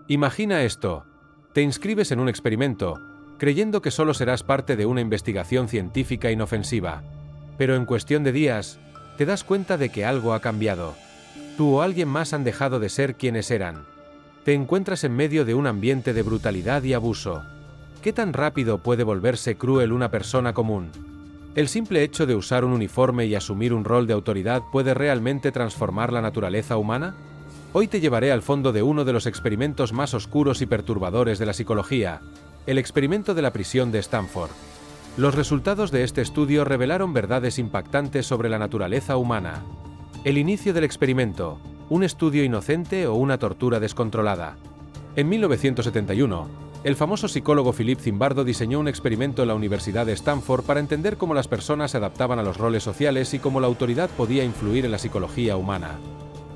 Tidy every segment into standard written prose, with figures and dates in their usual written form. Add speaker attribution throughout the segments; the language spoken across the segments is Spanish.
Speaker 1: Imagina esto. Te inscribes en un experimento, creyendo que solo serás parte de una investigación científica inofensiva. Pero en cuestión de días, te das cuenta de que algo ha cambiado. Tú o alguien más han dejado de ser quienes eran. Te encuentras en medio de un ambiente de brutalidad y abuso. ¿Qué tan rápido puede volverse cruel una persona común? El simple hecho de usar un uniforme y asumir un rol de autoridad puede realmente transformar la naturaleza humana. Hoy te llevaré al fondo de uno de los experimentos más oscuros y perturbadores de la psicología, el experimento de la prisión de Stanford. Los resultados de este estudio revelaron verdades impactantes sobre la naturaleza humana. El inicio del experimento, un estudio inocente o una tortura descontrolada. En 1971, el famoso psicólogo Philip Zimbardo diseñó un experimento en la Universidad de Stanford para entender cómo las personas se adaptaban a los roles sociales y cómo la autoridad podía influir en la psicología humana.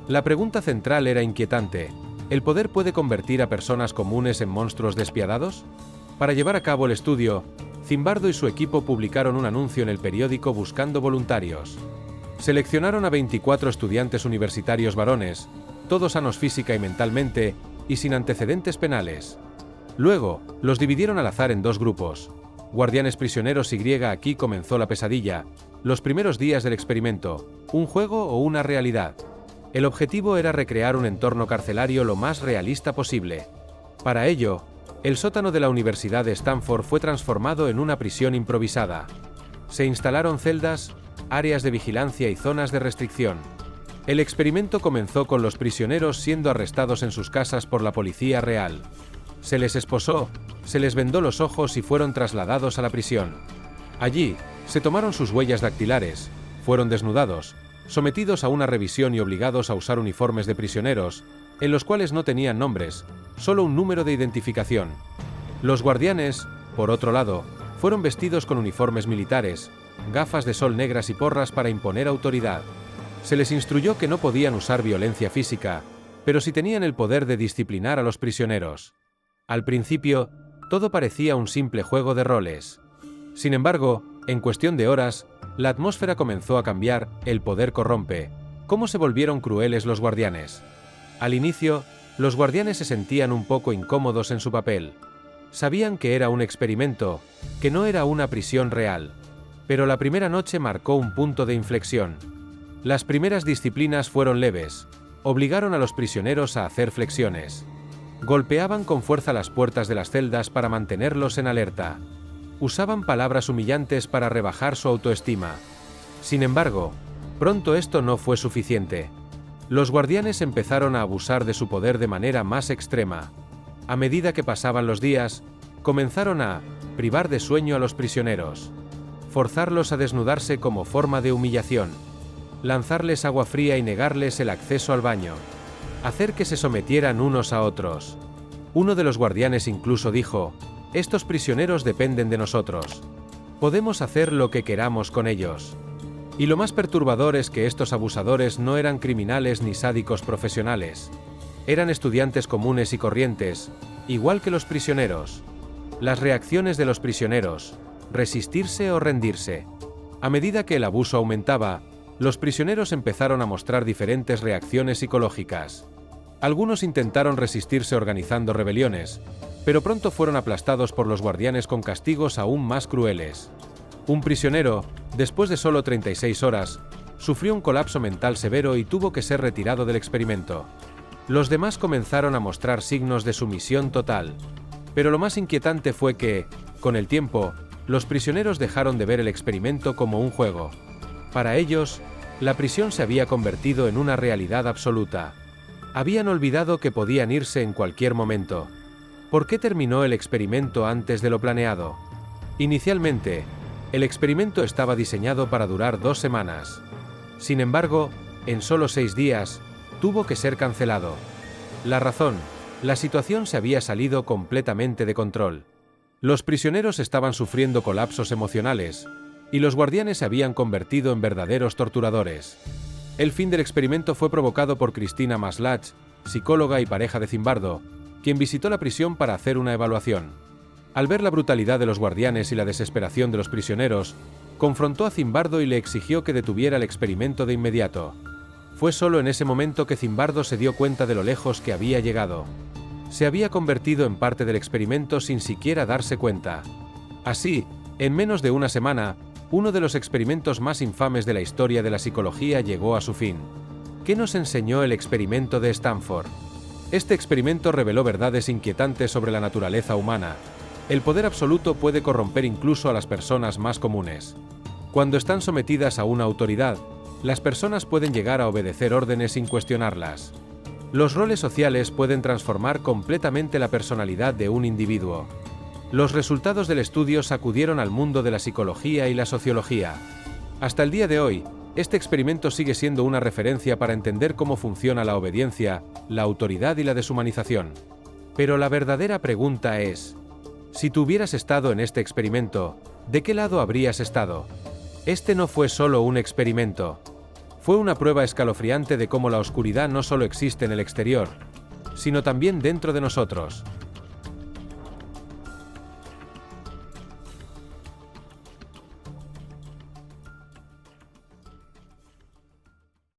Speaker 1: La pregunta central era inquietante: ¿el poder puede convertir a personas comunes en monstruos despiadados? Para llevar a cabo el estudio, Zimbardo y su equipo publicaron un anuncio en el periódico buscando voluntarios. Seleccionaron a 24 estudiantes universitarios varones, todos sanos física y mentalmente, y sin antecedentes penales. Luego, los dividieron al azar en dos grupos. Guardianes prisioneros y aquí comenzó la pesadilla, los primeros días del experimento, un juego o una realidad. El objetivo era recrear un entorno carcelario lo más realista posible. Para ello, el sótano de la Universidad de Stanford fue transformado en una prisión improvisada. Se instalaron celdas, áreas de vigilancia y zonas de restricción. El experimento comenzó con los prisioneros siendo arrestados en sus casas por la policía real. Se les esposó, se les vendó los ojos y fueron trasladados a la prisión. Allí, se tomaron sus huellas dactilares, fueron desnudados, sometidos a una revisión y obligados a usar uniformes de prisioneros, en los cuales no tenían nombres, solo un número de identificación. Los guardianes, por otro lado, fueron vestidos con uniformes militares, gafas de sol negras y porras para imponer autoridad. Se les instruyó que no podían usar violencia física, pero sí tenían el poder de disciplinar a los prisioneros. Al principio, todo parecía un simple juego de roles. Sin embargo, en cuestión de horas, la atmósfera comenzó a cambiar, el poder corrompe. ¿Cómo se volvieron crueles los guardianes? Al inicio, los guardianes se sentían un poco incómodos en su papel. Sabían que era un experimento, que no era una prisión real. Pero la primera noche marcó un punto de inflexión. Las primeras disciplinas fueron leves. Obligaron a los prisioneros a hacer flexiones. Golpeaban con fuerza las puertas de las celdas para mantenerlos en alerta. Usaban palabras humillantes para rebajar su autoestima. Sin embargo, pronto esto no fue suficiente. Los guardianes empezaron a abusar de su poder de manera más extrema. A medida que pasaban los días, comenzaron a privar de sueño a los prisioneros, forzarlos a desnudarse como forma de humillación, lanzarles agua fría y negarles el acceso al baño, hacer que se sometieran unos a otros. Uno de los guardianes incluso dijo: «Estos prisioneros dependen de nosotros. Podemos hacer lo que queramos con ellos». Y lo más perturbador es que estos abusadores no eran criminales ni sádicos profesionales. Eran estudiantes comunes y corrientes, igual que los prisioneros. Las reacciones de los prisioneros: resistirse o rendirse. A medida que el abuso aumentaba, los prisioneros empezaron a mostrar diferentes reacciones psicológicas. Algunos intentaron resistirse organizando rebeliones, pero pronto fueron aplastados por los guardianes con castigos aún más crueles. Un prisionero, después de solo 36 horas, sufrió un colapso mental severo y tuvo que ser retirado del experimento. Los demás comenzaron a mostrar signos de sumisión total. Pero lo más inquietante fue que, con el tiempo, los prisioneros dejaron de ver el experimento como un juego. Para ellos, la prisión se había convertido en una realidad absoluta. Habían olvidado que podían irse en cualquier momento. ¿Por qué terminó el experimento antes de lo planeado? Inicialmente, el experimento estaba diseñado para durar 2 semanas. Sin embargo, en solo 6 días, tuvo que ser cancelado. La razón: la situación se había salido completamente de control. Los prisioneros estaban sufriendo colapsos emocionales, y los guardianes se habían convertido en verdaderos torturadores. El fin del experimento fue provocado por Christina Maslach, psicóloga y pareja de Zimbardo, quien visitó la prisión para hacer una evaluación. Al ver la brutalidad de los guardianes y la desesperación de los prisioneros, confrontó a Zimbardo y le exigió que detuviera el experimento de inmediato. Fue solo en ese momento que Zimbardo se dio cuenta de lo lejos que había llegado. se había convertido en parte del experimento sin siquiera darse cuenta. Así, en menos de una semana, uno de los experimentos más infames de la historia de la psicología llegó a su fin. ¿Qué nos enseñó el experimento de Stanford? Este experimento reveló verdades inquietantes sobre la naturaleza humana. El poder absoluto puede corromper incluso a las personas más comunes. Cuando están sometidas a una autoridad, las personas pueden llegar a obedecer órdenes sin cuestionarlas. Los roles sociales pueden transformar completamente la personalidad de un individuo. Los resultados del estudio sacudieron al mundo de la psicología y la sociología. Hasta el día de hoy, este experimento sigue siendo una referencia para entender cómo funciona la obediencia, la autoridad y la deshumanización. Pero la verdadera pregunta es: si tú hubieras estado en este experimento, ¿de qué lado habrías estado? Este no fue solo un experimento. Fue una prueba escalofriante de cómo la oscuridad no solo existe en el exterior, sino también dentro de nosotros.